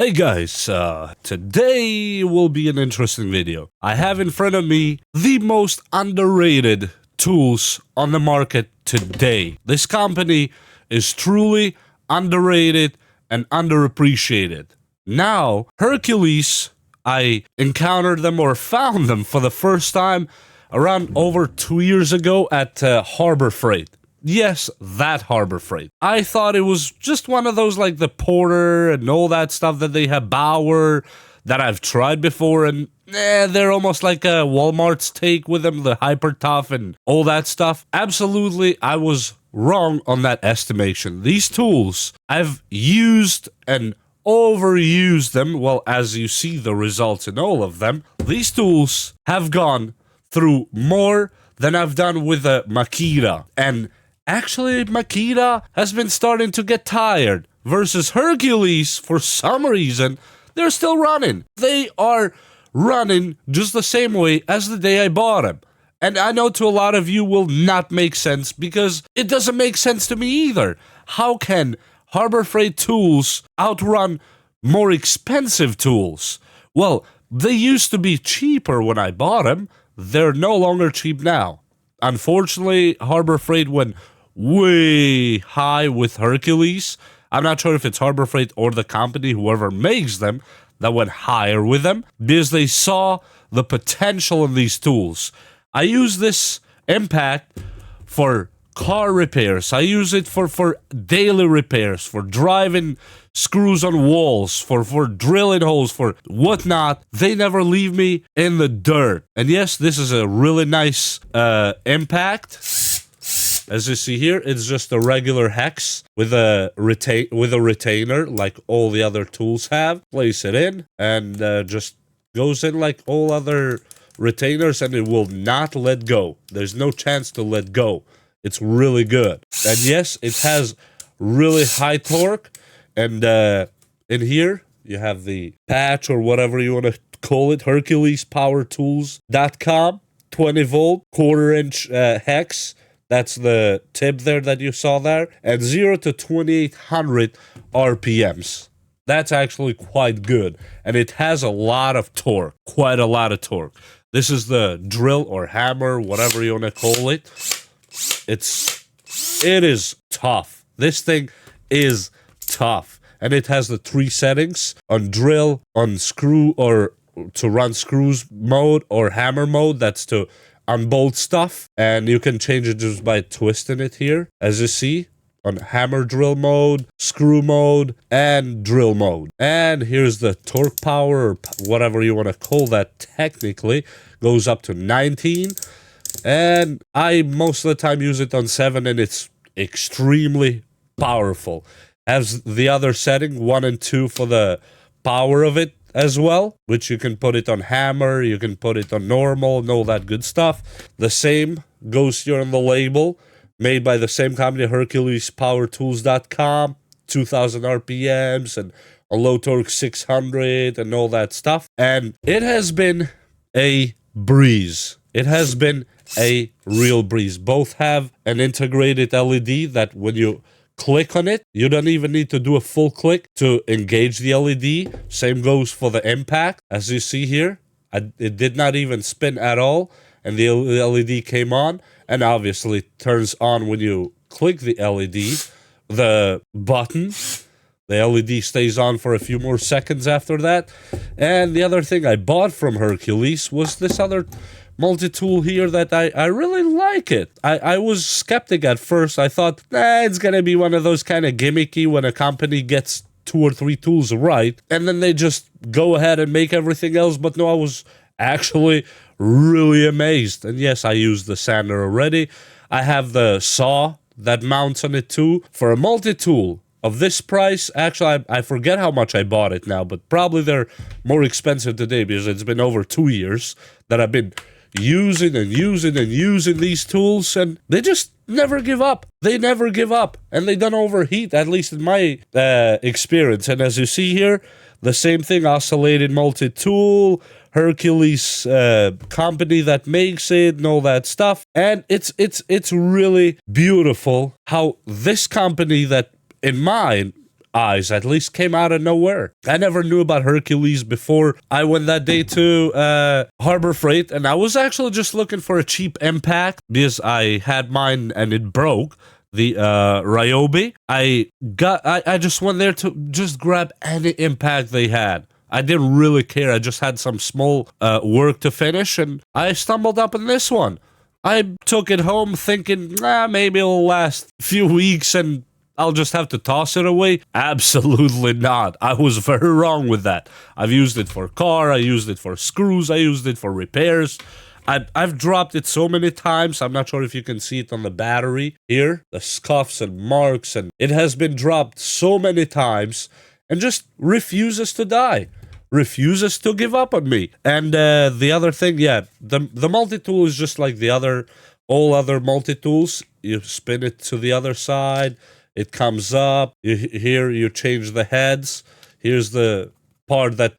Hey guys, today will be an interesting video. I have in front of me the most underrated tools on the market today. This company is truly underrated and underappreciated. Now, Hercules, I encountered them or found them for the first time around over 2 years ago at Harbor Freight. Yes, that Harbor Freight. I thought it was just one of those like the Porter and all that stuff that they have, Bauer, that I've tried before, and they're almost like a Walmart's take with them, the Hyper Tough and all that stuff. Absolutely, I was wrong on that estimation. These tools, I've used and overused them. Well, as you see the results in all of them, these tools have gone through more than I've done with a Makita. And actually, Makita has been starting to get tired. Versus Hercules, for some reason, they're still running. They are running just the same way as the day I bought them. And I know to a lot of you will not make sense because it doesn't make sense to me either. How can Harbor Freight tools outrun more expensive tools? Well, they used to be cheaper when I bought them. They're no longer cheap now. Unfortunately, Harbor Freight went way high with Hercules. I'm not sure if it's Harbor Freight or the company, whoever makes them, that went higher with them because they saw the potential in these tools. I use this Impact for car repairs. I use it for daily repairs, for driving screws on walls, for drilling holes, for whatnot. They never leave me in the dirt. And yes, this is a really nice Impact. As you see here, it's just a regular hex with a retainer like all the other tools have. Place it in and just goes in like all other retainers, and it will not let go. There's no chance to let go. It's really good. And yes, it has really high torque. And in here, you have the patch or whatever you want to call it, HerculesPowerTools.com, 20 volt, quarter-inch hex. That's the tip there that you saw there. And 0 to 2800 RPMs. That's actually quite good. And it has a lot of torque, quite a lot of torque. This is the drill or hammer, whatever you want to call it. It is tough. This thing is tough. And it has the 3 settings on drill, on screw or to run screws mode, or hammer mode. That's to unbolt stuff. And you can change it just by twisting it here, as you see, on hammer drill mode, screw mode, and drill mode. And here's the torque power, or whatever you want to call that technically, goes up to 19. And I most of the time use it on 7, and it's extremely powerful. Has the other setting, 1 and 2, for the power of it as well, which you can put it on hammer, you can put it on normal, and all that good stuff. The same goes here on the label, made by the same company, HerculesPowerTools.com, 2000 RPMs, and a low torque 600, and all that stuff. And it has been a breeze. It has been a real breeze. Both have an integrated LED that when you click on it, you don't even need to do a full click to engage the LED. Same goes for the Impact. As you see here, it did not even spin at all, and the LED came on, and obviously it turns on when you click the LED. The button, the LED stays on for a few more seconds after that. And the other thing I bought from Hercules was this other multi-tool here that I really like it. I was skeptic at first. I thought, it's going to be one of those kind of gimmicky when a company gets 2 or 3 tools right, and then they just go ahead and make everything else. But no, I was actually really amazed. And yes, I used the sander already. I have the saw that mounts on it too. For a multi-tool of this price, actually, I forget how much I bought it now, but probably they're more expensive today because it's been over 2 years that I've been using these tools, and they just never give up. They never give up, and they don't overheat, at least in my experience. And as you see here, the same thing, oscillated multi-tool, Hercules company that makes it, and all that stuff. And it's really beautiful how this company that, in mine, eyes at least came out of nowhere. I never knew about Hercules before I went that day to Harbor Freight, and I was actually just looking for a cheap impact because I had mine and it broke. The Ryobi. I just went there to just grab any impact they had. I didn't really care. I just had some small work to finish, and I stumbled up on this one. I took it home thinking, maybe it'll last a few weeks and I'll just have to toss it away. Absolutely not. I was very wrong with that. I've used it for car, I used it for screws, I used it for repairs. I've dropped it so many times. I'm not sure if you can see it on the battery here. The scuffs and marks, and it has been dropped so many times and just refuses to die. Refuses to give up on me. And the other thing, the multi-tool is just like all other multi-tools. You spin it to the other side, it comes up. Here you change the heads. Here's the part that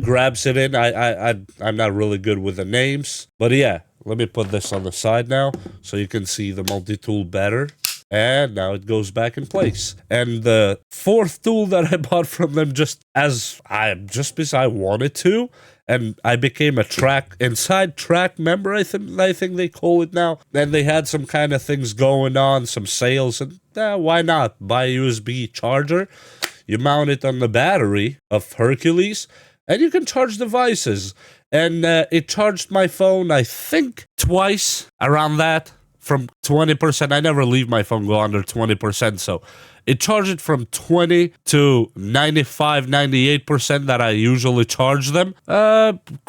grabs it in. I'm not really good with the names, but yeah, let me put this on the side now so you can see the multi-tool better. And now it goes back in place. And the fourth tool that I bought from them just because I wanted to, and I became a inside track member, I think they call it now. And they had some kind of things going on, some sales, and why not buy a USB charger? You mount it on the battery of Hercules, and you can charge devices. And it charged my phone, I think, twice around that, from 20%. I never leave my phone go under 20%, so it charged it from 20 to 95, 98% that I usually charge them.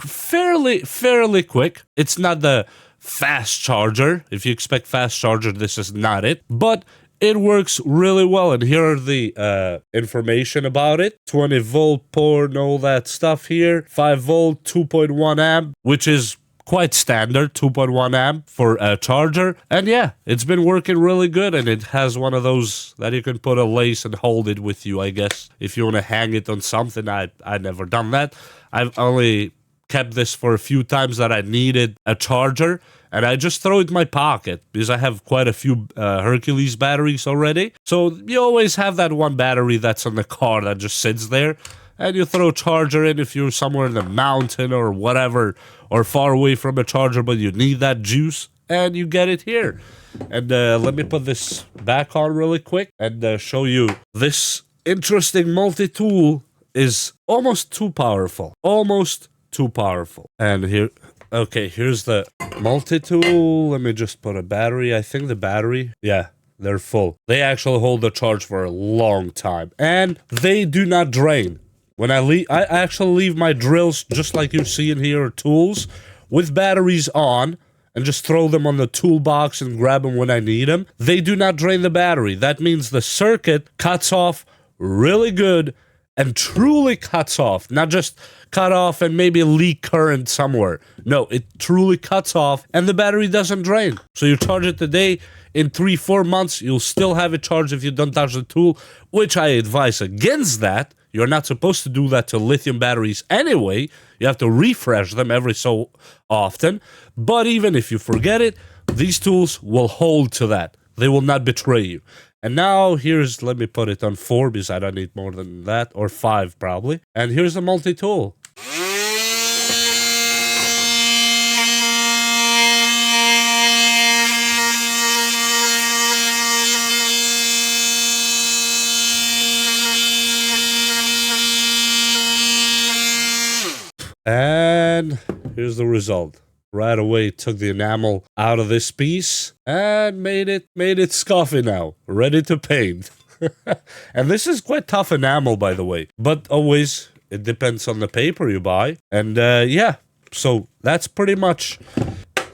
Fairly quick. It's not the fast charger. If you expect fast charger, this is not it. But it works really well, and here are the information about it. 20 volt port and all that stuff here. 5 volt, 2.1 amp, which is quite standard, 2.1 amp for a charger. And yeah, it's been working really good, and it has one of those that you can put a lace and hold it with you, I guess. If you want to hang it on something, I never done that. I've only kept this for a few times that I needed a charger, and I just throw it in my pocket because I have quite a few Hercules batteries already. So you always have that one battery that's on the car that just sits there, and you throw a charger in if you're somewhere in the mountain or whatever, or far away from a charger, but you need that juice, and you get it here. And let me put this back on really quick and show you this interesting multi-tool is almost too powerful. Almost too powerful. And here, okay, here's the multi-tool. Let me just put a battery. I think the battery, yeah, they're full. They actually hold the charge for a long time, and they do not drain. When I leave, I actually leave my drills, just like you see in here, tools, with batteries on, and just throw them on the toolbox and grab them when I need them. They do not drain the battery. That means the circuit cuts off really good and truly cuts off. Not just cut off and maybe leak current somewhere. No, it truly cuts off, and the battery doesn't drain. So you charge it today, in 3-4 months, you'll still have it charged if you don't touch the tool, which I advise against that. You're not supposed to do that to lithium batteries anyway. You have to refresh them every so often. But even if you forget it, these tools will hold to that. They will not betray you. And now here's, let me put it on 4 because I don't need more than that, or 5 probably. And here's the multi-tool. And here's the result. Right away took the enamel out of this piece and made it scuffy now, ready to paint. And this is quite tough enamel, by the way, but always it depends on the paper you buy. And yeah, so that's pretty much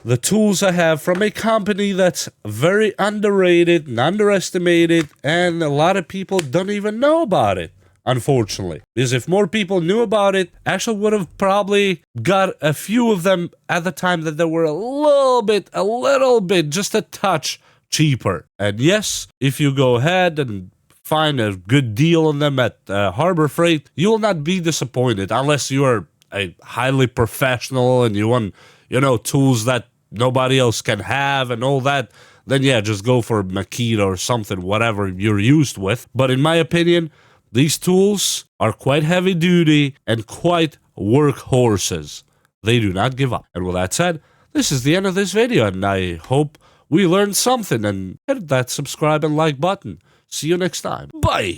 the tools I have from a company that's very underrated and underestimated, and a lot of people don't even know about it. Unfortunately, because if more people knew about it, actually would have probably got a few of them at the time that they were a little bit, just a touch cheaper. And yes, if you go ahead and find a good deal on them at Harbor Freight, you will not be disappointed unless you are a highly professional and you want, tools that nobody else can have and all that. Then yeah, just go for Makita or something, whatever you're used with. But in my opinion, These tools are quite heavy duty and quite workhorses. They do not give up. And with that said, this is the end of this video, and I hope we learned something, and hit that subscribe and like button. See you next time. Bye!